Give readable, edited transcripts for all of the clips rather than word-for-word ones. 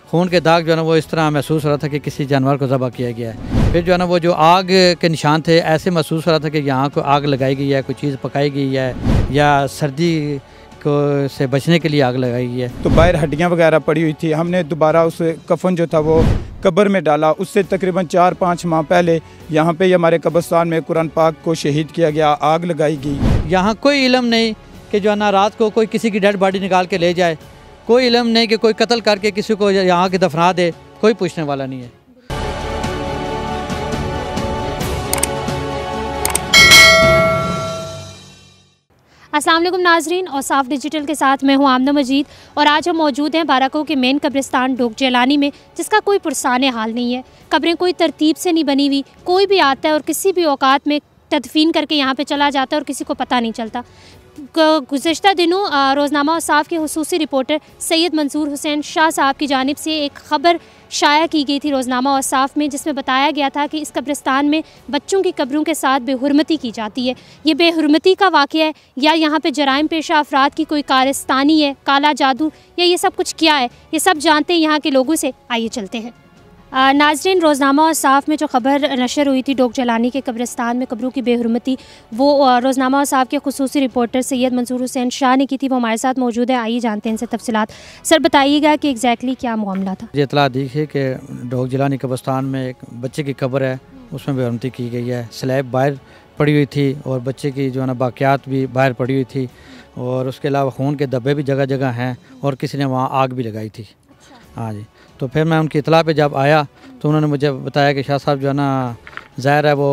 खून के दाग जो है ना वो इस तरह महसूस हो रहा था कि किसी जानवर को ज़बह किया गया है। फिर जो है ना वो जो आग के निशान थे, ऐसे महसूस हो रहा था कि यहाँ को आग लगाई गई है, कोई चीज़ पकाई गई है या सर्दी को से बचने के लिए आग लगाई गई है। तो बाहर हड्डियाँ वगैरह पड़ी हुई थी। हमने दोबारा उस कफन जो था वो कब्र में डाला। उससे तकरीबन 4-5 माह पहले यहाँ पे हमारे कब्रिस्तान में कुरान पाक को शहीद किया गया, आग लगाई गई। यहाँ कोई इल्म नहीं कि जो है ना रात को कोई किसी की डेड बॉडी निकाल के ले जाए, कोई इल्म नहीं कि कोई कत्ल करके किसी को यहाँ के दफना दे, कोई पूछने वाला नहीं है। अस्सलाम वालेकुम नाजरीन, और साफ डिजिटल के साथ मैं हूं आमना मजीद और आज हम मौजूद हैं बाराकों के मेन कब्रिस्तान डोक जेलानी में, जिसका कोई पुरसान हाल नहीं है। कब्रें कोई तरतीब से नहीं बनी हुई, कोई भी आता है और किसी भी औकात में तदफीन करके यहाँ पे चला जाता है और किसी को पता नहीं चलता। गुज़श्ता दिनों रोज़नामा औसाफ के हुसूसी रिपोर्टर सैयद मंसूर हुसैन शाह साहब की जानिब से एक ख़बर शाया की गई थी रोज़नामा औसाफ में, जिसमें बताया गया था कि इस कब्रिस्तान में बच्चों की कब्रों के साथ बेहुरमती की जाती है। ये बेहुरमती का वाक़या है या यहाँ पे जराइम पेशा अफराद की कोई कारस्तानी है, काला जादू, या ये सब कुछ क्या है, ये सब जानते हैं यहाँ के लोगों से। आइए चलते हैं। नाजरीन, रोज़नामा औसाफ में जो ख़बर नशर हुई थी डोक जेलानी के कब्रिस्तान में कब्रों की बेहुरमती, वो रोज़नामा औसाफ के खुसूसी रिपोर्टर सैयद मंसूर हुसैन शाह ने की थी। वो हमारे साथ मौजूद है, आइए जानते हैं इनसे तफसीलात। सर बताइएगा कि एग्जैक्टली क्या मामला था। ये इतला दी है कि डोक जेलानी कब्रिस्तान में एक बच्चे की कब्र है, उसमें बेहुरमती की गई है। स्लैब बाहर पड़ी हुई थी और बच्चे की जो है ना बाक़ियात भी बाहर पड़ी हुई थी, और उसके अलावा खून के धब्बे भी जगह जगह हैं और किसी ने वहाँ आग भी लगाई थी। हाँ जी। तो फिर मैं उनकी इतला पे जब आया तो उन्होंने मुझे बताया कि शाह साहब जो है ना ज़ाहिर है वो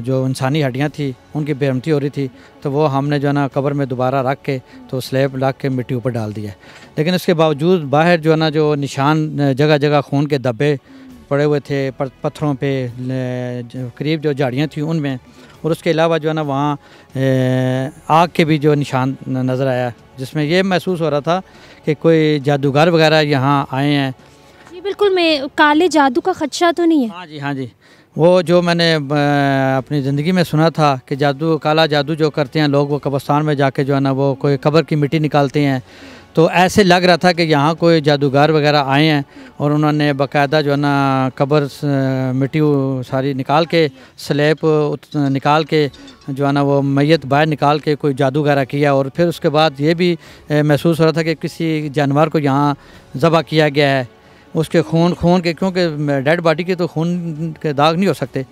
जो इंसानी हड्डियाँ थी उनकी बेरुमती हो रही थी, तो वो हमने जो है ना कब्र में दोबारा रख के तो स्लैब रख के मिट्टी ऊपर डाल दिया। लेकिन उसके बावजूद बाहर जो है ना जो निशान जगह जगह खून के धब्बे पड़े हुए थे पत्थरों पे, करीब जो झाड़ियाँ थी उनमें, और उसके अलावा जो है ना वहाँ आग के भी जो निशान नज़र आया, जिसमें ये महसूस हो रहा था कि कोई जादूगर वगैरह यहाँ आए हैं। जी बिल्कुल, मैं काले जादू का खदशा तो नहीं है? हाँ जी, हाँ जी। वो जो मैंने अपनी ज़िंदगी में सुना था कि जादू, काला जादू जो करते हैं लोग, वो कब्रिस्तान में जाके जो है ना वो कोई कब्र की मिट्टी निकालते हैं, तो ऐसे लग रहा था कि यहाँ कोई जादूगर वगैरह आए हैं और उन्होंने बाकायदा जो है ना कब्र मिट्टी सारी निकाल के, स्लैब निकाल के जो है ना वो मैयत बाहर निकाल के कोई जादू वगैरह किया। और फिर उसके बाद ये भी महसूस हो रहा था कि किसी जानवर को यहाँ ज़बह किया गया है, उसके खून के, क्योंकि डेड बॉडी के तो खून के दाग नहीं हो सकते,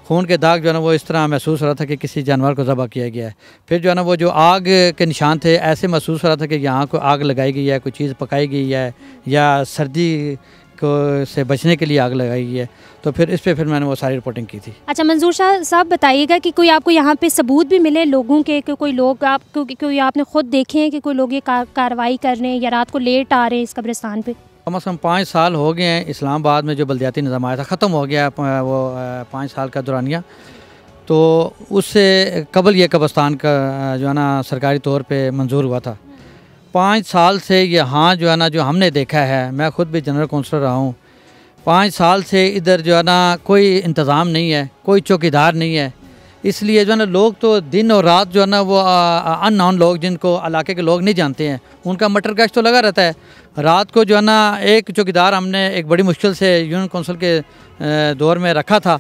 खून के दाग जो है ना वो इस तरह महसूस हो रहा था कि किसी जानवर को ज़बह किया गया है। फिर जो है ना वो जो आग के निशान थे, ऐसे महसूस हो रहा था कि यहाँ को आग लगाई गई है, कोई चीज़ पकाई गई है या सर्दी को से बचने के लिए आग लगाई गई है। तो फिर इस पे फिर मैंने वो सारी रिपोर्टिंग की थी। अच्छा मंसूर शाह साहब, बताइएगा कि कोई आपको यहाँ पे सबूत भी मिले लोगों के, कि कोई लोग आपको, कोई आपने खुद देखे हैं कि कोई लोग ये कार्रवाई कर रहे हैं या रात को लेट आ रहे हैं इस कब्रिस्तान पे? कम से कम 5 साल हो गए हैं। इस्लामाबाद में जो बल्दियाती निज़ाम आया था ख़त्म हो गया वो 5 साल का दौरानिया, तो उससे कबल ये कब्रिस्तान का जो है ना सरकारी तौर पे मंजूर हुआ था। 5 साल से यहाँ जो है ना जो हमने देखा है, मैं ख़ुद भी जनरल काउंसलर रहा हूँ, 5 साल से इधर जो है ना कोई इंतज़ाम नहीं है, कोई चौकीदार नहीं है। इसलिए जो है ना लोग तो दिन और रात जो है ना वो अननोन लोग, जिनको इलाके के लोग नहीं जानते हैं, उनका मटर गश्त तो लगा रहता है। रात को जो है ना एक चौकीदार हमने एक बड़ी मुश्किल से यूनियन कौंसिल के दौर में रखा था,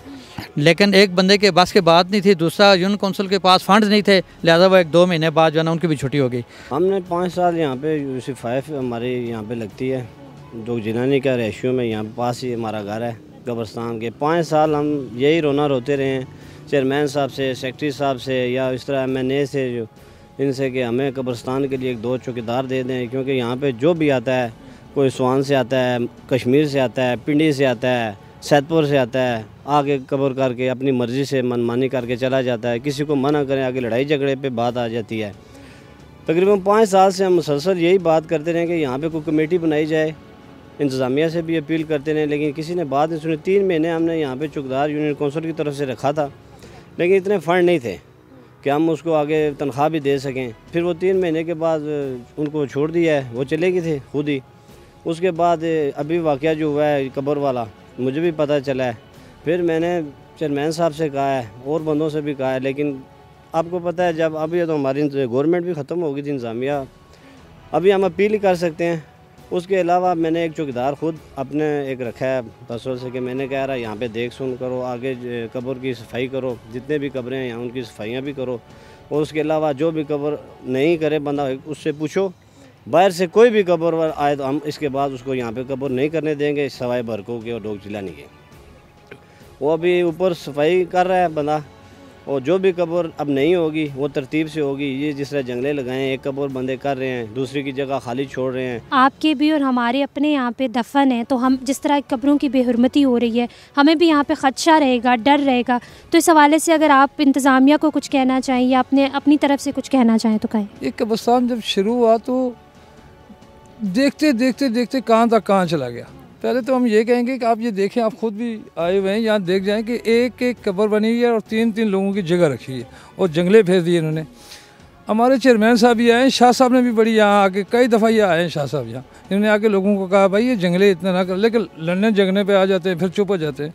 लेकिन एक बंदे के बस के बात नहीं थी, दूसरा यूनियन कौंसिल के पास फंड्स नहीं थे, लिहाजा वो 1-2 महीने बाद जो है ना उनकी भी छुट्टी हो गई। हमने 5 साल यहाँ पे UC5 हमारे यहाँ पे लगती है, डोक जेलानी का रेशियो में यहाँ पास ही हमारा घर है कब्रिस्तान के। 5 साल हम यही रोना रोते रहे हैं चेयरमैन साहब से, सेक्रेटरी साहब से, या इस तरह MNA से, जो इनसे कि हमें कब्रिस्तान के लिए 1-2 चौकीदार दे दें, क्योंकि यहाँ पे जो भी आता है, कोई स्वान से आता है, कश्मीर से आता है, पिंडी से आता है, सैदपुर से आता है, आगे कब्र करके अपनी मर्ज़ी से मनमानी करके चला जाता है। किसी को मना करें आगे लड़ाई झगड़े पे बात आ जाती है। तकरीबन 5 साल से हम मुसलसल यही बात करते रहे कि यहाँ पे कोई कमेटी बनाई जाए, इंतज़ामिया से भी अपील करते रहे, लेकिन किसी ने बात नहीं सुनी। 3 महीने हमने यहाँ पे चौकीदार यूनियन कौंसिल की तरफ से रखा था, लेकिन इतने फ़ंड नहीं थे कि हम उसको आगे तनख्वाह भी दे सकें। फिर वो 3 महीने के बाद उनको छोड़ दिया है, वो चले गए थे खुद ही। उसके बाद अभी वाक़या जो हुआ है कब्र वाला, मुझे भी पता चला है। फिर मैंने चेयरमैन साहब से कहा है और बंदों से भी कहा है, लेकिन आपको पता है जब अभी तो हमारी गवर्नमेंट भी ख़त्म हो गई थी, इंतज़ामिया, अभी हम अपील ही कर सकते हैं उसके अलावा मैंने एक चौकीदार ख़ुद अपने एक रखा है परसों से कि मैंने कह रहा यहाँ पे देख सुन करो, आगे कब्र की सफाई करो, जितने भी कब्रें हैं यहाँ उनकी सफाइयाँ भी करो, और उसके अलावा जो भी कब्र नहीं करे बंदा उससे पूछो, बाहर से कोई भी कब्र आए तो हम इसके बाद उसको यहाँ पे कब्र नहीं करने देंगे सवाए बरकों के और डोग जिलानी के। वो अभी ऊपर सफाई कर रहा है बंदा, और जो भी कब्र अब नहीं होगी वो तरतीब से होगी। ये जिस तरह जंगले लगाए हैं, एक कब्र बंदे कर रहे हैं, दूसरी की जगह खाली छोड़ रहे हैं। आपके भी और हमारे अपने यहाँ पे दफन है, तो हम जिस तरह कब्रों की बेहुरमती हो रही है, हमें भी यहाँ पे खदशा रहेगा, डर रहेगा। तो इस हवाले से अगर आप इंतज़ामिया को कुछ कहना चाहें या अपनी तरफ से कुछ कहना चाहें तो कहें। ये कब्रिस्तान जब शुरू हुआ तो देखते देखते देखते कहाँ तक कहाँ चला गया। पहले तो हम ये कहेंगे कि आप ये देखें, आप खुद भी आए हुए हैं यहाँ, देख जाएं कि एक एक कब्र बनी हुई है और तीन तीन लोगों की जगह रखी है और जंगले फेर दिए इन्होंने। हमारे चेयरमैन साहब भी आए, शाह साहब ने भी बड़ी यहाँ आके कई दफ़ा ये आए हैं शाह साहब यहाँ, इन्होंने आके लोगों को कहा भाई ये जंगले इतना ना कर, लेकिन लड़ने जगने पर आ जाते हैं, फिर चुप हो जाते हैं।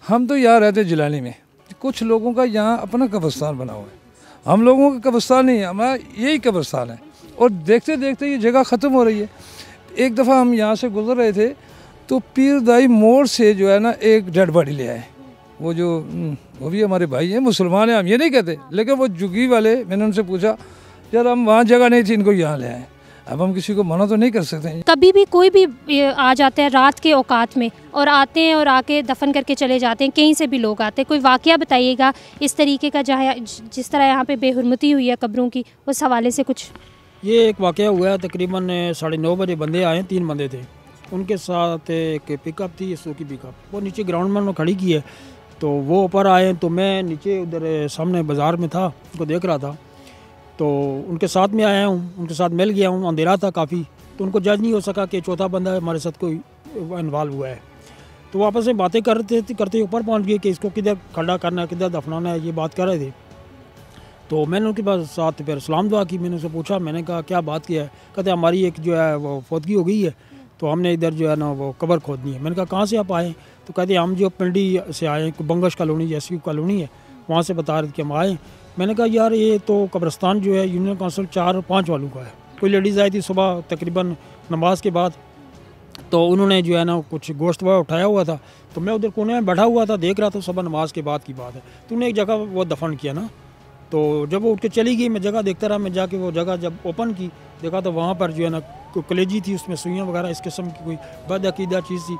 हम तो यहाँ रहते जिलानी में, कुछ लोगों का यहाँ अपना कब्रिस्तान बना हुआ है, हम लोगों का कब्रिस्तान नहीं है, हमारा यही कब्रिस्तान है। और देखते देखते ये जगह ख़त्म हो रही है। एक दफ़ा हम यहाँ से गुजर रहे थे तो पीरदाई मोड़ से जो है ना एक डेड बॉडी ले आए, वो भी हमारे भाई हैं, मुसलमान हैं, हम ये नहीं कहते, लेकिन वो जुगी वाले, मैंने उनसे पूछा यार हम वहाँ जगह नहीं थी, इनको यहाँ ले आए। अब हम किसी को मना तो नहीं कर सकते। कभी भी कोई भी आ जाता है रात के औकात में और आते हैं और आके दफन करके चले जाते हैं, कहीं से भी लोग आते हैं। कोई वाक़या बताइएगा इस तरीके का जहाँ जिस तरह यहाँ पे बेहुरमती हुई है कब्रों की, उस हवाले से कुछ। ये एक वाक़या हुआ है, तकरीबन 9:30 बजे बंदे आए, 3 बंदे थे, उनके साथ एक पिकअप थी, सूखी पिकअप, वो नीचे ग्राउंड में खड़ी की है। तो वो ऊपर आए तो मैं नीचे उधर सामने बाज़ार में था, उनको देख रहा था, तो उनके साथ में आया हूँ, उनके साथ मिल गया हूँ। अंधेरा था काफ़ी, तो उनको जज नहीं हो सका कि चौथा बंदा हमारे साथ कोई इन्वॉल्व हुआ है। तो आपस में बातें करते ऊपर पहुँच गए कि इसको किधर खड़ा करना है, किधर दफनाना है, ये बात कर रहे थे। तो मैंने उनके पास साथ फिर सलाम दुआ की, मैंने उनसे पूछा, मैंने कहा क्या बात किया है? कहते हमारी एक जो है वो फौतगी हो गई है, तो हमने इधर जो है ना वो कब्र खोदनी है। मैंने कहा कहाँ से आप आए? तो कहते हम जो पिंडी से आए, बंगश कॉलोनी जैसी कॉलोनी है वहाँ से बता रहे थे कि हम आए। मैंने कहा यार ये तो कब्रिस्तान जो है यूनियन काउंसिल 4-5 वालों का है। कोई लेडीज़ आई थी सुबह तकरीबन नमाज के बाद, तो उन्होंने जो है ना कुछ गोश्त वह उठाया हुआ था, तो मैं उधर कोने में बैठा हुआ था, देख रहा था, सुबह नमाज के बाद की बात है। तो उन्हें एक जगह वो दफन किया ना, तो जब वो उठ के चली गई, मैं जगह देखता रहा। मैं जाके वो जगह जब ओपन की, देखा तो वहाँ पर जो है ना कलेजी थी, उसमें सुइयाँ वगैरह इस किस्म की कोई बदअकीदा चीज़ थी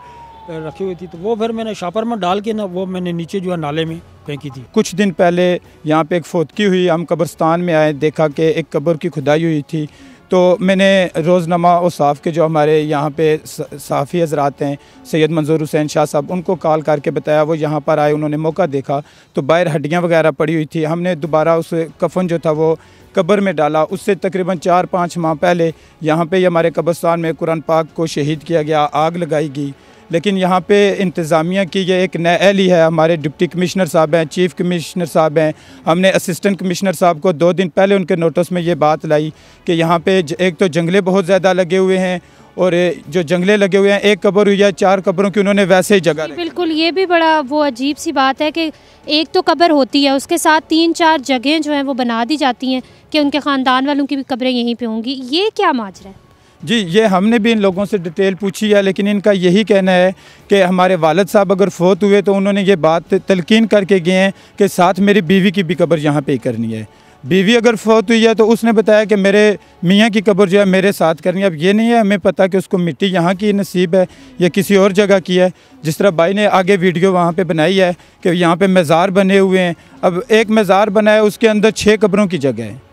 रखी हुई थी। तो वो फिर मैंने शापर में डाल के ना वो मैंने नीचे जो है नाले में फेंकी थी। कुछ दिन पहले यहाँ पे एक फौतगी हुई, हम कब्रिस्तान में आए, देखा कि एक कब्र की खुदाई हुई थी। तो मैंने रोज़नामा और साफ़ के जो हमारे यहाँ पे साफ़ी हज़रात हैं, सैयद मंजूर हुसैन शाह साहब, उनको कॉल करके बताया। वो यहाँ पर आए, उन्होंने मौका देखा तो बाहर हड्डियाँ वगैरह पड़ी हुई थी। हमने दोबारा उस कफन जो था वो कब्र में डाला। उससे तकरीबन 4-5 माह पहले यहाँ पे हमारे कब्रिस्तान में कुरान पाक को शहीद किया गया, आग लगाई गई। लेकिन यहाँ पे इंतज़ामिया की ये एक नैली है, हमारे डिप्टी कमिश्नर साहब हैं, चीफ़ कमिश्नर साहब हैं। हमने असिस्टेंट कमिश्नर साहब को 2 दिन पहले उनके नोटिस में ये बात लाई कि यहाँ पे एक तो जंगले बहुत ज़्यादा लगे हुए हैं, और जो जंगले लगे हुए हैं, एक कब्र हुई है, 4 कब्रों की उन्होंने वैसे ही जगह। बिल्कुल, ये भी बड़ा वो अजीब सी बात है कि एक तो कब्र होती है, उसके साथ 3-4 जगहें जो हैं वो बना दी जाती हैं कि उनके ख़ानदान वालों की भी कब्रें यहीं पे होंगी। ये क्या माजरा है? जी, ये हमने भी इन लोगों से डिटेल पूछी है, लेकिन इनका यही कहना है कि हमारे वालिद साहब अगर फोत हुए तो उन्होंने ये बात तलकीन करके गए हैं कि साथ मेरी बीवी की भी कब्र यहाँ पे ही करनी है। बीवी अगर फोत हुई है तो उसने बताया कि मेरे मियाँ की कब्र जो है मेरे साथ करनी है। अब ये नहीं है हमें पता कि उसको मिट्टी यहाँ की नसीब है या किसी और जगह की है। जिस तरह भाई ने आगे वीडियो वहाँ पे बनाई है कि यहाँ पे मज़ार बने हुए हैं। अब एक मज़ार बना है, उसके अंदर 6 कब्रों की जगह है।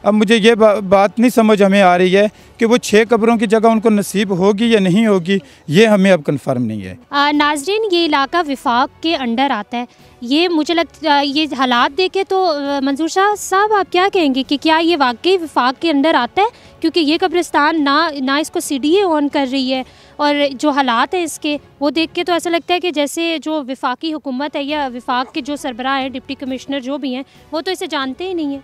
अब मुझे ये बात नहीं समझ हमें आ रही है कि वो 6 कब्रों की जगह उनको नसीब होगी या नहीं होगी, ये हमें अब कंफर्म नहीं है। नाज़रीन, ये इलाका विफाक के अंडर आता है। ये मुझे लगता है ये हालात देखे तो मंजूर शाह साहब आप क्या कहेंगे कि क्या ये वाकई विफाक के अंडर आता है? क्योंकि ये कब्रिस्तान ना इसको CDA ऑन कर रही है, और जो हालात हैं इसके वो देख के तो ऐसा लगता है कि जैसे जो विफाकी हुकूमत है या विफाक के जो सरबराह हैं, डिप्टी कमिश्नर जो भी हैं, वो तो इसे जानते ही नहीं हैं।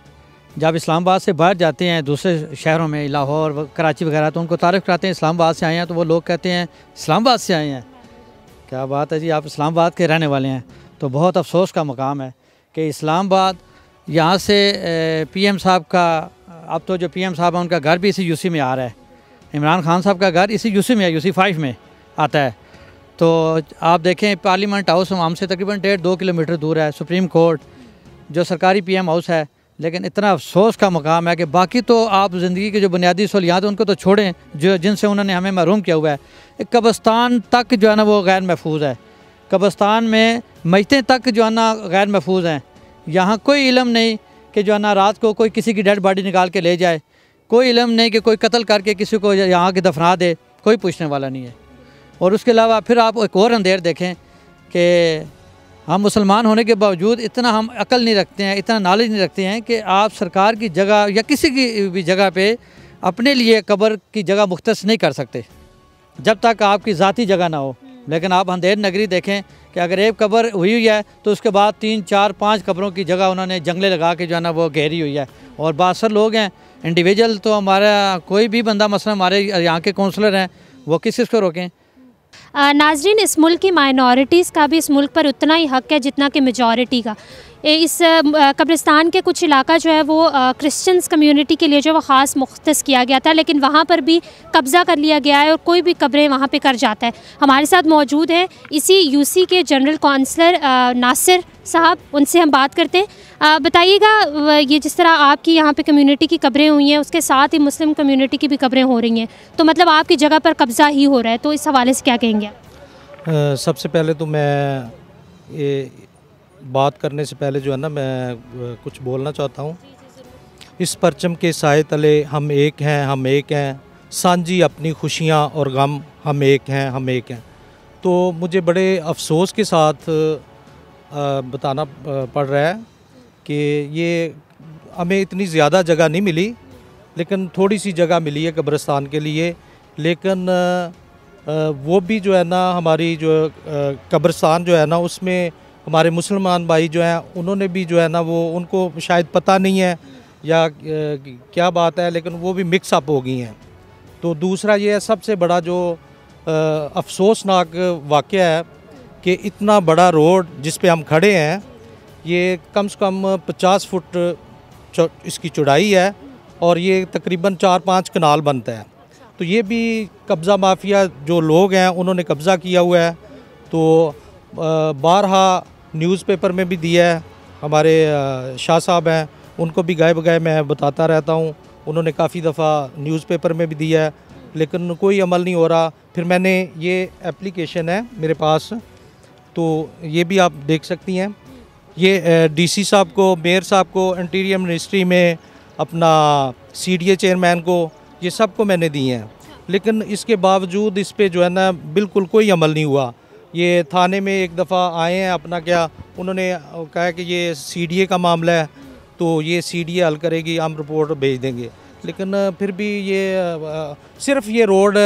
जब इस्लामाबाद से बाहर जाते हैं दूसरे शहरों में, लाहौर, कराची वगैरह, तो उनको तारीफ़ कराते हैं इस्लामाबाद से आए हैं, तो वो लोग कहते हैं इस्लामाबाद से आए हैं। क्या बात है जी, आप इस्लामाबाद के रहने वाले हैं। तो बहुत अफसोस का मकाम है कि इस्लामाबाद, यहाँ से PM साहब का, अब तो जो PM साहब हैं उनका घर भी इसी UC में आ रहा है। इमरान खान साहब का घर इसी यूसी में है, यूसी 5 में आता है। तो आप देखें पार्लियामेंट हाउस हमसे तकरीबन 1.5-2 किलोमीटर दूर है, सुप्रीम कोर्ट जो सरकारी PM हाउस है। लेकिन इतना अफसोस का मकाम है कि बाकी तो आप ज़िंदगी के जो बुनियादी सहूलियात उनको तो छोड़ें, जो जिनसे उन्होंने हमें महरूम किया हुआ है। एक कब्रिस्तान तक जो है ना वो गैर महफूज है, कब्रिस्तान में मयतें तक जो है ना गैर महफूज हैं। यहाँ कोई इल्म नहीं कि जो है ना रात को कोई किसी की डेड बॉडी निकाल के ले जाए, कोई इल्म नहीं कि कोई कत्ल करके किसी को यहाँ के दफना दे, कोई पूछने वाला नहीं है। और उसके अलावा फिर आप एक और अंधेर देखें कि हम मुसलमान होने के बावजूद इतना हम अकल नहीं रखते हैं, इतना नॉलेज नहीं रखते हैं कि आप सरकार की जगह या किसी की भी जगह पे अपने लिए कब्र की जगह मुख्तस नहीं कर सकते जब तक आपकी ज़ाती जगह ना हो। लेकिन आप अंधेर नगरी देखें कि अगर एक कब्र हुई है तो उसके बाद 3, 4, 5 कब्रों की जगह उन्होंने जंगले लगा के जो है ना वो घेरी हुई है। और बासर लोग हैं इंडिविजुअल, तो हमारा कोई भी बंदा मसलन हमारे यहाँ के काउंसलर हैं वो किस को रोकें। नाजरीन, इस मुल्क की माइनॉरिटीज़ का भी इस मुल्क पर उतना ही हक़ है जितना कि मेजॉरिटी का। इस कब्रिस्तान के कुछ इलाका जो है वो क्रिश्चियंस कम्युनिटी के लिए जो वो ख़ास मुख्तस किया गया था, लेकिन वहाँ पर भी कब्ज़ा कर लिया गया है और कोई भी कब्रें वहाँ पे कर जाता है। हमारे साथ मौजूद हैं इसी यूसी के जनरल काउंसलर नासिर साहब, उनसे हम बात करते हैं। बताइएगा, ये जिस तरह आपकी यहाँ पे कम्युनिटी की कब्रें हुई हैं, उसके साथ ही मुस्लिम कम्युनिटी की भी कब्रें हो रही हैं, तो मतलब आपकी जगह पर कब्ज़ा ही हो रहा है, तो इस हवाले से क्या कहेंगे आप? सबसे पहले तो मैं ये बात करने से पहले जो है ना मैं कुछ बोलना चाहता हूँ। इस परचम के साए तले हम एक हैं, हम एक हैं, सांझी अपनी खुशियाँ और गम, हम एक हैं, हम एक हैं। तो मुझे बड़े अफसोस के साथ बताना पड़ रहा है कि ये हमें इतनी ज़्यादा जगह नहीं मिली, लेकिन थोड़ी सी जगह मिली है कब्रिस्तान के लिए। लेकिन वो भी जो है ना हमारी जो कब्रिस्तान जो है ना उसमें हमारे मुसलमान भाई जो हैं उन्होंने भी जो है ना वो उनको शायद पता नहीं है या क्या बात है, लेकिन वो भी मिक्स अप हो गई हैं। तो दूसरा ये है सबसे बड़ा जो अफसोसनाक वाक़या है कि इतना बड़ा रोड जिस पे हम खड़े हैं ये कम से कम 50 फुट इसकी चौड़ाई है और ये तकरीबन 4-5 कनाल बनता है। तो ये भी कब्ज़ा माफिया जो लोग हैं उन्होंने कब्ज़ा किया हुआ है। तो बारहा न्यूज़पेपर में भी दिया है, हमारे शाह साहब हैं उनको भी गाए बगाए मैं बताता रहता हूँ, उन्होंने काफ़ी दफ़ा न्यूज़पेपर में भी दिया है, लेकिन कोई अमल नहीं हो रहा। फिर मैंने ये एप्लीकेशन है मेरे पास, तो ये भी आप देख सकती हैं। ये DC साहब को, मेयर साहब को, इंटीरियर मिनिस्ट्री में अपना CDA चेयरमैन को, ये सब को मैंने दिए हैं, लेकिन इसके बावजूद इस पे जो है ना बिल्कुल कोई अमल नहीं हुआ। ये थाने में एक दफ़ा आए हैं, अपना क्या उन्होंने कहा कि ये CDA का मामला है तो ये CDA हल करेगी, हम रिपोर्ट भेज देंगे। लेकिन फिर भी ये सिर्फ ये रोड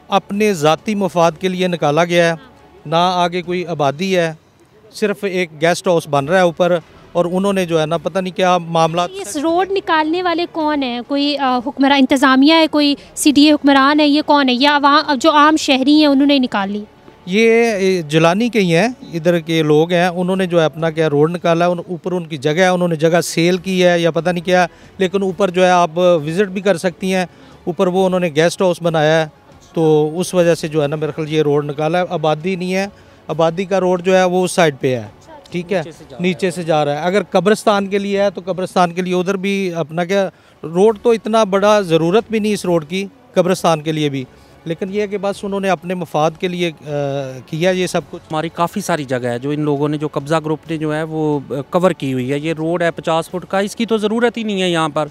अपने ज़ाती मफाद के लिए निकाला गया है, ना आगे कोई आबादी है, सिर्फ एक गेस्ट हाउस बन रहा है ऊपर, और उन्होंने जो है ना पता नहीं क्या मामला। इस रोड निकालने वाले कौन है? कोई हुक्मरान इंतज़ामिया है, कोई CDA हुक्मरान है, ये कौन है, या वहाँ जो आम शहरी हैं उन्होंने निकाल ली? ये जलानी के ही हैं, इधर के लोग हैं, उन्होंने जो है अपना क्या रोड निकाला है, ऊपर उनकी जगह है, उन्होंने जगह सेल की है या पता नहीं क्या, लेकिन ऊपर जो है आप विज़िट भी कर सकती हैं, ऊपर वो उन्होंने गेस्ट हाउस बनाया है। तो उस वजह से जो है ना मेरे ख्याल ये रोड निकाला है। आबादी नहीं है, आबादी का रोड जो है वो उस साइड पे है, ठीक है, नीचे से जा रहा है। अगर कब्रिस्तान के लिए है तो कब्रिस्तान के लिए उधर भी अपना क्या रोड, तो इतना बड़ा ज़रूरत भी नहीं इस रोड की कब्रिस्तान के लिए भी, लेकिन ये है कि बस उन्होंने अपने मफाद के लिए किया ये सब कुछ। हमारी काफ़ी सारी जगह है जो इन लोगों ने, जो कब्ज़ा ग्रुप ने जो है वो कवर की हुई है। ये रोड है 50 फुट का, इसकी तो ज़रूरत ही नहीं है यहाँ पर।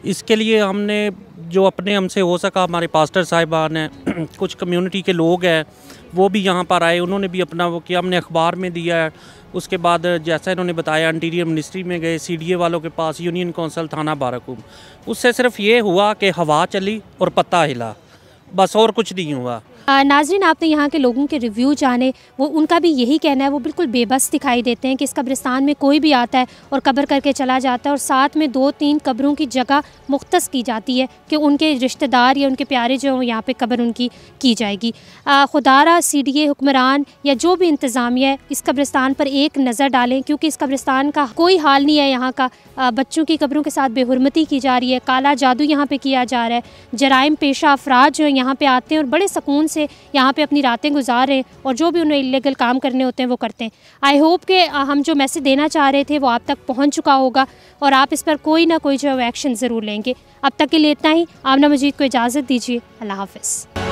इसके लिए हमने जो अपने हमसे हो सका, हमारे पास्टर साहिबान हैं, कुछ कम्युनिटी के लोग हैं, वो भी यहाँ पर आए, उन्होंने भी अपना वो किया, हमने अखबार में दिया है। उसके बाद जैसा इन्होंने बताया इंटीरियर मिनिस्ट्री में गए, CDA वालों के पास, यूनियन कौंसल थाना बाराकूम, उससे सिर्फ ये हुआ कि हवा चली और पत्ता हिला, बस और कुछ नहीं हुआ। नाज़रीन, आपने यहाँ के लोगों के रिव्यू जाने, वो उनका भी यही कहना है, वो बिल्कुल बेबस दिखाई देते हैं कि इस कब्रिस्तान में कोई भी आता है और कब्र करके चला जाता है और साथ में 2-3 कब्रों की जगह मुख्तस की जाती है कि उनके रिश्तेदार या उनके प्यारे जो हों यहाँ पे कब्र उनकी की जाएगी। खुदारा CDA हुक्मरान या जो भी इंतज़ामिया है इस कब्रिस्तान पर एक नज़र डालें, क्योंकि इस कब्रिस्तान का कोई हाल नहीं है यहाँ का। बच्चों की कब्रों के साथ बेहुरमती की जा रही है, काला जादू यहाँ पे किया जा रहा है, जराइम पेशा अफराद जो यहाँ पे आते हैं और बड़े सुकून से यहाँ पे अपनी रातें गुजार रहे हैं और जो भी उन्हें इलीगल काम करने होते हैं वो करते हैं। आई होप कि हम जो मैसेज देना चाह रहे थे वो आप तक पहुँच चुका होगा और आप इस पर कोई ना कोई जो एक्शन ज़रूर लेंगे। अब तक के लिए इतना ही। आमना मजीद को इजाज़त दीजिए। अल्लाह हाफ़िज़।